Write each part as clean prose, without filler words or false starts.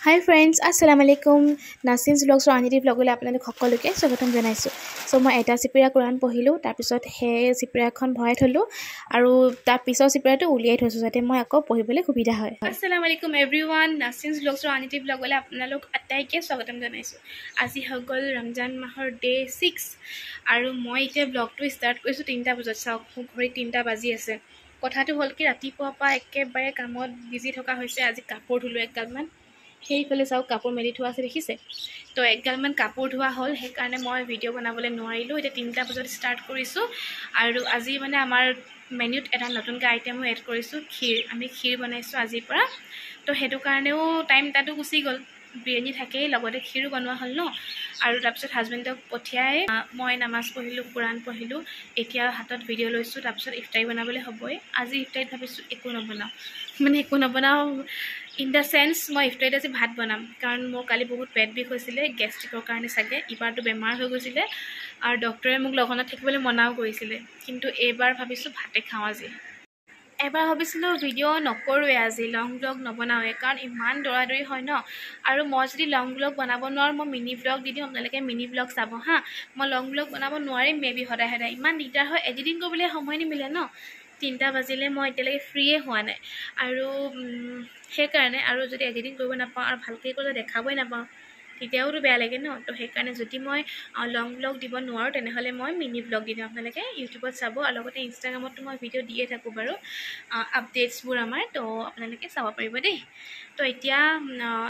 Hi friends, Assalamualaikum. Nasin's vlogs Ranjiti vlogule আপোনালোক সকলোকে স্বাগতম জনাইছো। সো মই এটা চিপৰা কোৰান পঢ়িলো, তাৰ পিছত হে চিপৰাখন ভৰাই থলো আৰু তাৰ পিছত চিপৰাটো উলিয়াই থৈছো যাতে মই আকৌ পঢ়িবলৈ সুবিধা হয়। Assalamualaikum everyone. Nasin's vlogs Ranjiti vlogule আপোনালোক আটাইকে স্বাগতম জনাইছো। আজি হগল ৰমজান মাহৰ ডে 6 আৰু মই এতিয়া ব্লগটো ষ্টাৰ্ট কৰিছো 3টা বজাত। চাওক ঘড়ী 3টা বাজি আছে। কথাটো হ'ল কি ৰাতিপুৱা পৰা একেবাৰে কামত বিজি থকা হৈছে। আজি কাপোৰ ধুলো একগালমান। সেইফালে চাওক কাপোৰ মেলি থোৱা আছে দেখিছে। তো একগালমান কাপোৰ ধোৱা হ'ল, সেইকাৰণে মই ভিডিঅ' বনাবলৈ নোৱাৰিলোঁ। এতিয়া 3টা বজাত ষ্টাৰ্ট কৰিছোঁ আৰু আজি মানে আমাৰ মেনুত এটা নতুনকৈ আইটেমো এড কৰিছোঁ, ক্ষীৰ। আমি ক্ষীৰ বনাইছোঁ আজিৰ পৰা। তো সেইটো কাৰণেও টাইম তাতো গুচি গ'ল। বিৰিয়ানী থাকেই, লগতে ক্ষীৰো বনোৱা হ'ল ন। আৰু তাৰপিছত হাজবেণ্ডক পঠিয়াই মই নামাজ পঢ়িলোঁ, কোৰাণ পঢ়িলোঁ। এতিয়া হাতত ভিডিঅ' লৈছোঁ, তাৰপিছত ইফতাৰী বনাবলৈ হ'বই। আজি ইফতাৰীত ভাবিছোঁ একো নবনাওঁ ইন দ্য চেন্স মই ইফতাৰীত আজি ভাত বনাম, কাৰণ মোৰ কালি বহুত পেট বিষ হৈছিলে, গেষ্ট্ৰিকৰ কাৰণে চাগে। ইবাৰটো বেমাৰ হৈ গৈছিলে আৰু ডক্টৰে মোক লগনত থাকিবলৈ মনাও কৰিছিলে, কিন্তু এইবাৰ ভাবিছোঁ ভাতে খাওঁ আজি। এবাৰ ভাবিছিলোঁ ভিডিঅ' নকৰোঁৱে আজি, লং ব্লগ নবনাওঁৱে, কাৰণ ইমান দৌৰাদৌৰি হয় ন। আৰু মই যদি লং ব্লগ বনাব নোৱাৰোঁ, মই মিনি ব্লগ দি দিওঁ, আপোনালোকে মিনি ব্লগ চাব হা। মই লং ব্লগ বনাব নোৱাৰিম মেবি সদায় ইমান দিগদাৰ হয়, এডিটিং কৰিবলৈ সময় নিমিলে ন। 3টা বাজিলে মই এতিয়ালৈকে ফ্ৰীয়ে হোৱা নাই আৰু সেইকাৰণে, আৰু যদি এডিটিং কৰিব নাপাওঁ আৰু ভালকৈ কৰিলে দেখাবই নাপাওঁ তেতিয়াওতো বেয়া লাগে ন। তো সেইকাৰণে যদি মই লং ব্লগ দিব নোৱাৰোঁ তেনেহ'লে মই মিনি ব্লগ দি দিওঁ। আপোনালোকে ইউটিউবত চাব আৰু লগতে ইনষ্টাগ্ৰামতো মই ভিডিঅ' দিয়ে থাকোঁ বাৰু, আপডেটছবোৰ আমাৰ। তো আপোনালোকে চাব পাৰিব দেই। তো এতিয়া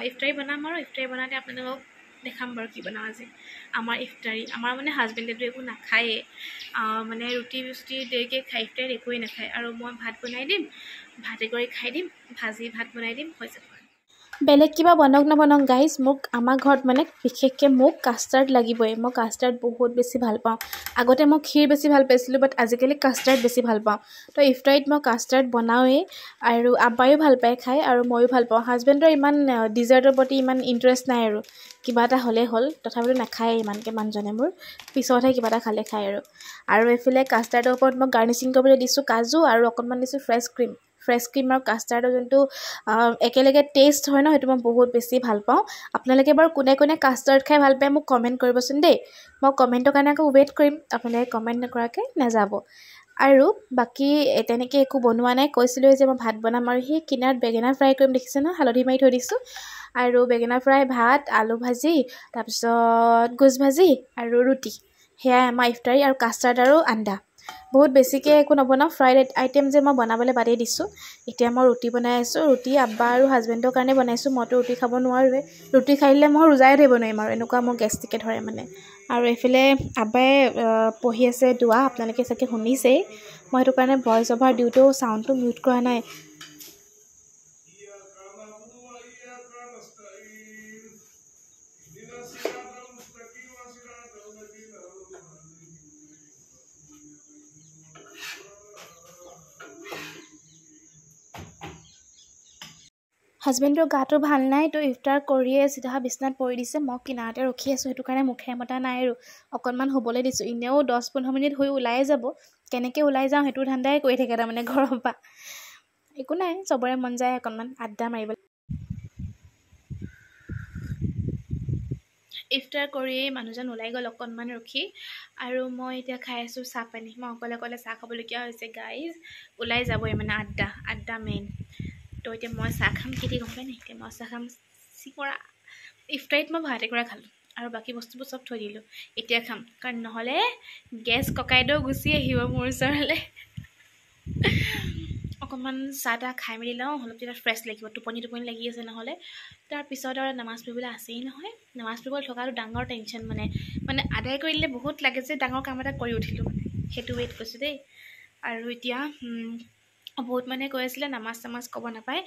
ইফতাৰী বনাম আৰু ইফতাৰী বনাওঁতে আপোনালোকক দেখাম বাৰু কি বনাওঁ আজি। আমাৰ ইফতাৰী, আমাৰ মানে হাজবেণ্ডেতো একো নাখায়েই, মানে ৰুটি দেৰিকৈ খাই, ইফতাৰীত একোৱেই নাখায়। আৰু মই ভাত বনাই দিম, ভাতে কৰি খাই দিম, ভাজি ভাত বনাই দিম, হৈ যাব। বেলেগ কিবা নবনাওক গাইজ, আমাৰ ঘৰত মানে বিশেষকৈ মোক কাষ্টাৰ্ড লাগিবই। মই কাষ্টাৰ্ড বহুত বেছি ভাল পাওঁ। আগতে মই ক্ষীৰ বেছি ভাল পাইছিলোঁ, বাট আজিকালি কাষ্টাৰ্ড বেছি ভাল পাওঁ। তো ইফতাৰীত মই কাষ্টাৰ্ড বনাওঁৱেই আৰু আব্বায়ো ভাল পায় খাই আৰু ময়ো ভাল পাওঁ। হাজবেণ্ডৰ ইমান ডিজাৰ্টৰ প্ৰতি ইমান ইণ্টাৰেষ্ট নাই আৰু, কিবা এটা হ'লেই হ'ল। তথাপিতো নাখায় ইমানকৈ মানুহজনে মোৰ, পিছতহে কিবা এটা খালে খায় আৰু এইফালে কাষ্টাৰ্ডৰ ওপৰত মই গাৰ্নিচিং কৰিবলৈ দিছোঁ কাজু আৰু অকণমান দিছোঁ ফ্ৰেছ ক্ৰীম আৰু কাষ্টাৰ্ডৰ যোনটো একেলগে টেষ্ট হয় ন, সেইটো মই বহুত বেছি ভাল পাওঁ। আপোনালোকে বাৰু কোনে কোনে কাষ্টাৰ্ড খাই ভাল পায় মোক কমেণ্ট কৰিবচোন দেই। মই কমেণ্টৰ কাৰণে আকৌ ৱেইট কৰিম, আপোনালোকে কমেণ্ট নকৰাকৈ নাযাব। আৰু বাকী তেনেকৈ একো বনোৱা নাই। কৈছিলোঁ যে মই ভাত বনাম আৰু সেই কিনাৰত বেঙেনা ফ্ৰাই কৰিম, দেখিছে ন, হালধি মাৰি থৈ দিছোঁ। আৰু বেঙেনা ফ্ৰাই, ভাত, আলু ভাজি, তাৰপিছত গোজ ভাজি আৰু ৰুটি, সেয়াই আমাৰ ইফতাৰী। আৰু কাষ্টাৰ্ড আৰু আন্দা। বহুত বেছিকৈ একো নবনাওঁ, ফ্ৰাইড আইটেম যে মই বনাবলৈ বাদেই দিছোঁ। এতিয়া মই ৰুটি বনাই আছোঁ। ৰুটি আব্বা আৰু হাজবেণ্ডৰ কাৰণে বনাইছোঁ, মইতো ৰুটি খাব নোৱাৰোৱে। ৰুটি খাই দিলে মই ৰোজাই ধৰিব নোৱাৰিম আৰু, এনেকুৱা মোৰ গেষ্ট্ৰিকে ধৰে মানে। আৰু এইফালে আব্বাই পঢ়ি আছে দোৱা, আপোনালোকে চাগে শুনিছেই। মই সেইটো কাৰণে ভইচ অভাৰ দিওঁতেও চাউণ্ডটো মিউট কৰা নাই। হাজবেণ্ডৰ গাটো ভাল নাই, তো ইফতাৰ কৰিয়ে চিধা বিচনাত পৰি দিছে। মই কিনাৰতে ৰখি আছোঁ, সেইটো কাৰণে মুখে মতা নাই আৰু অকণমান হ'বলৈ দিছোঁ। এনেও 10-15 মিনিট হৈ ওলাই যাব, কেনেকৈ ওলাই যাওঁ সেইটো ধান্দাই কৰি থাকে তাৰমানে ঘৰৰ পৰা। একো নাই, চবৰে মন যায় অকণমান আড্ডা মাৰিবলৈ। ইফতাৰ কৰিয়েই মানুহজন ওলাই গ'ল অকণমান ৰখি, আৰু মই এতিয়া খাই আছোঁ চাহ পানী। মই অকলে চাহ খাবলগীয়া হৈছে গাইজ, ওলাই যাবই মানে আড্ডা মেইন। তো এতিয়া মই চাহ খাম, কেতিয়া গম পাই নাই, এতিয়া মই চাহ খাম চিঙৰা। ইফতাৰীত মই ভাতে কৰা খালোঁ আৰু বাকী বস্তুবোৰ চব থৈ দিলোঁ, এতিয়া খাম, কাৰণ নহ'লে গেছ ককাইদেউ গুচি আহিব মোৰ ওচৰলৈ। অকণমান চাহ তাহ খাই মেলি লওঁ, অলপ তেতিয়া ফ্ৰেছ লাগিব, টোপনি লাগি আছে নহ'লে। তাৰপিছত আৰু নামাজ পঢ়িবলৈ আছেই নহয়। নামাজ পঢ়িবলৈ থকাটো ডাঙৰ টেনশ্যন, মানে আদায় কৰি দিলে বহুত লাগে যে ডাঙৰ কাম এটা কৰি উঠিলোঁ, মানে সেইটো ৱেইট কৰিছোঁ দেই। আৰু এতিয়া বহুত মানুহে কৈ আছিলে নামাজ ক'ব নাপায়,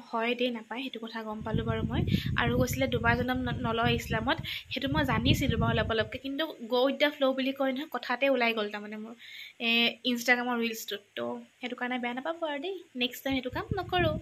হয় দেই নাপায়, সেইটো কথা গম পালোঁ বাৰু মই। আৰু কৈছিলে দুবাৰ জনম নলয় ইছলামত, সেইটো মই জানিছিলোঁ বাৰু অলপকৈ, কিন্তু গ' উইথ দ্য ফ্ল' বুলি কয় নহয়, কথাতে ওলাই গ'ল তাৰমানে মোৰ ইনষ্টাগ্ৰামৰ ৰিলছটোত। তো সেইটো কাৰণে বেয়া নাপাব আৰু দেই, নেক্সট টাইম সেইটো কাম নকৰোঁ।